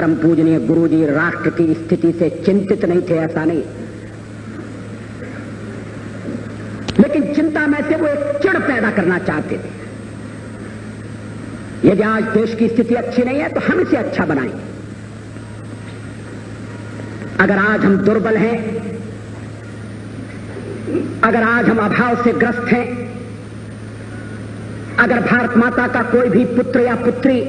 परम पूजनीय गुरुजी राष्ट्र की स्थिति से चिंतित नहीं थे, ऐसा नहीं, लेकिन चिंता में से वो एक चिढ़ पैदा करना चाहते थे। यदि आज देश की स्थिति अच्छी नहीं है तो हम इसे अच्छा बनाएं। अगर आज हम दुर्बल हैं, अगर आज हम अभाव से ग्रस्त हैं, अगर भारत माता का कोई भी पुत्र या पुत्री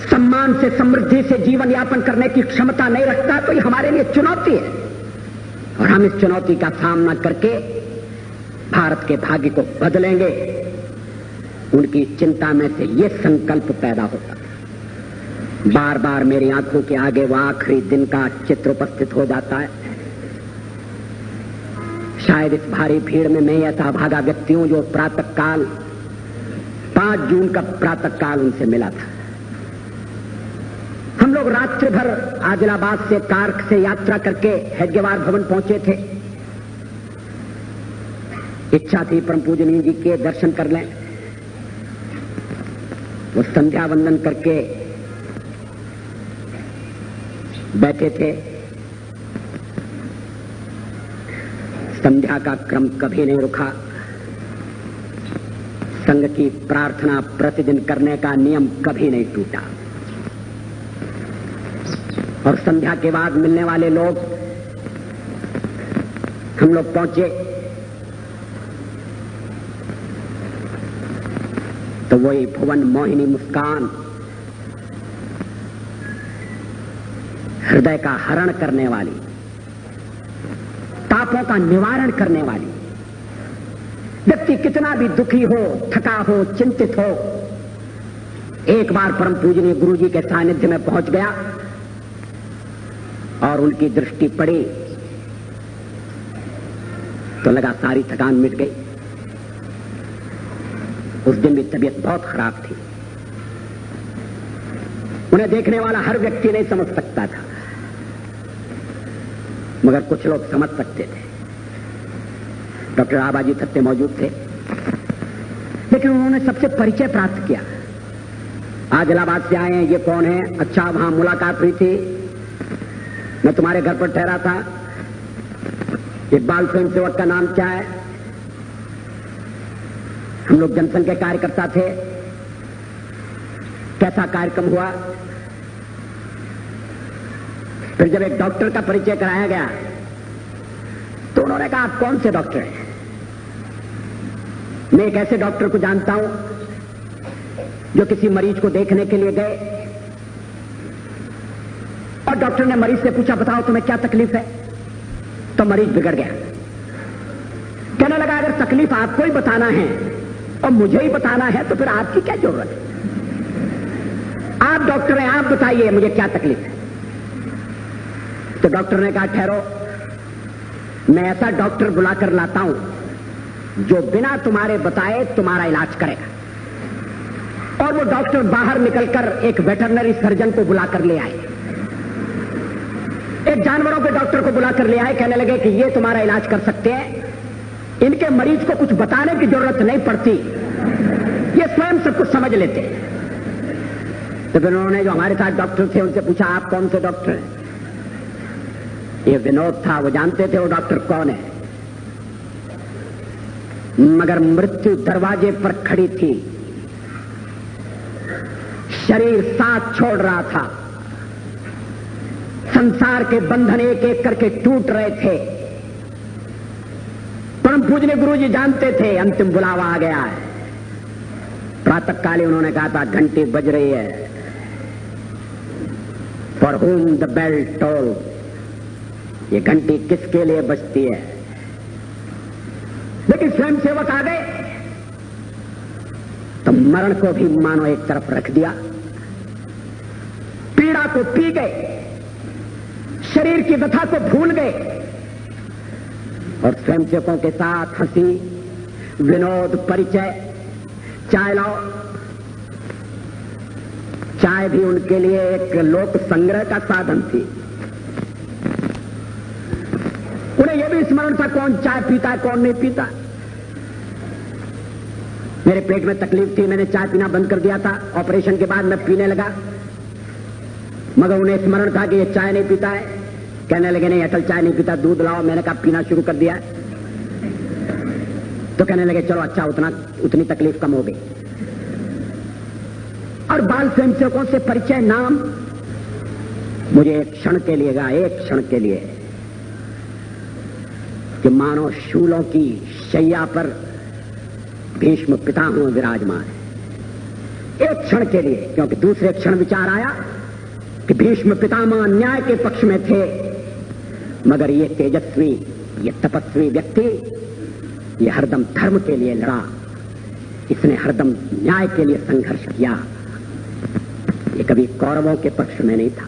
सम्मान से, समृद्धि से जीवन यापन करने की क्षमता नहीं रखता, तो ये हमारे लिए चुनौती है और हम इस चुनौती का सामना करके भारत के भाग्य को बदलेंगे। उनकी चिंता में से ये संकल्प पैदा होता। बार बार मेरी आंखों के आगे वो आखिरी दिन का चित्र उपस्थित हो जाता है। शायद इस भारी भीड़ में मैं ऐसा भागा व्यक्ति हूं जो प्रातःकाल 5 जून का प्रातःकाल उनसे मिला था। हम लोग रात्रि भर आदिलाबाद से कार्क से यात्रा करके हेडगेवार भवन पहुंचे थे। इच्छा थी परम पूजनीय जी के दर्शन कर लें। वो संध्या वंदन करके बैठे थे। संध्या का क्रम कभी नहीं रुका। संघ की प्रार्थना प्रतिदिन करने का नियम कभी नहीं टूटा। और संध्या के बाद मिलने वाले लोग, हम लोग पहुंचे तो वही भुवन मोहिनी मुस्कान, हृदय का हरण करने वाली, तापों का निवारण करने वाली। व्यक्ति कितना भी दुखी हो, थका हो, चिंतित हो, एक बार परम पूजनीय गुरु जी के सानिध्य में पहुंच गया और उनकी दृष्टि पड़ी तो लगा सारी थकान मिट गई। उस दिन भी तबीयत बहुत खराब थी। उन्हें देखने वाला हर व्यक्ति नहीं समझ सकता था, मगर कुछ लोग समझ सकते थे। डॉक्टर आबाजी थत्ते मौजूद थे, लेकिन उन्होंने सबसे परिचय प्राप्त किया। आज इलाहाबाद से आए हैं, ये कौन है? अच्छा, वहां मुलाकात हुई थी, मैं तुम्हारे घर पर ठहरा था। इकबाल स्वयं सेवक का नाम क्या है? हम लोग जनसंघ के कार्यकर्ता थे। कैसा कार्यक्रम हुआ? फिर जब एक डॉक्टर का परिचय कराया गया तो उन्होंने कहा, आप कौन से डॉक्टर हैं? मैं एक ऐसे डॉक्टर को जानता हूं जो किसी मरीज को देखने के लिए गए और डॉक्टर ने मरीज से पूछा, बताओ तुम्हें क्या तकलीफ है? तो मरीज बिगड़ गया। कहने लगा, अगर तकलीफ आपको ही बताना है और मुझे ही बताना है तो फिर आपकी क्या जरूरत है? आप डॉक्टर हैं, आप बताइए मुझे क्या तकलीफ है। तो डॉक्टर ने कहा, ठहरो, मैं ऐसा डॉक्टर बुलाकर लाता हूं जो बिना तुम्हारे बताए तुम्हारा इलाज करेगा। और वो डॉक्टर बाहर निकलकर एक वेटरनरी सर्जन को बुलाकर ले आए, एक जानवरों के डॉक्टर को बुलाकर ले आए। कहने लगे कि ये तुम्हारा इलाज कर सकते हैं, इनके मरीज को कुछ बताने की जरूरत नहीं पड़ती, ये स्वयं सब कुछ समझ लेते हैं। तो फिर उन्होंने जो हमारे साथ डॉक्टर थे उनसे पूछा, आप कौन से डॉक्टर हैं? ये विनोद था, वो जानते थे वो डॉक्टर कौन है। मगर मृत्यु दरवाजे पर खड़ी थी, शरीर साथ छोड़ रहा था, संसार के बंधन एक एक करके टूट रहे थे। परम पूजनीय गुरु जी जानते थे अंतिम बुलावा आ गया है। प्रातःकाली उन्होंने कहा था, घंटी बज रही है। For whom the bell toll, ये घंटी किसके लिए बजती है? लेकिन स्वयं सेवक आ गए तो मरण को भी मानो एक तरफ रख दिया, पीड़ा को पी गए, शरीर की व्यथा को भूल गए और स्वयं सेवकों के साथ हंसी, विनोद, परिचय। चाय लाओ। चाय भी उनके लिए एक लोक संग्रह का साधन थी। उन्हें यह भी स्मरण था कौन चाय पीता है, कौन नहीं पीता। मेरे पेट में तकलीफ थी, मैंने चाय पीना बंद कर दिया था। ऑपरेशन के बाद मैं पीने लगा। मगर उन्हें स्मरण था कि ये चाय नहीं पीता है। कहने लगे नहीं अटल चाय नहीं पीता, दूध लाओ। मैंने कहा पीना शुरू कर दिया। तो कहने लगे चलो अच्छा, उतनी तकलीफ कम हो गई। और बाल स्वयंसेवकों से परिचय नाम मुझे एक क्षण के लिए गा, एक क्षण के लिए, कि मानो शूलों की शैया पर भीष्म पितामह विराजमान है। एक क्षण के लिए, क्योंकि दूसरे क्षण विचार आया कि भीष्म पितामह न्याय के पक्ष में थे, मगर ये तेजस्वी, ये तपस्वी व्यक्ति, ये हरदम धर्म के लिए लड़ा, इसने हरदम न्याय के लिए संघर्ष किया, ये कभी कौरवों के पक्ष में नहीं था।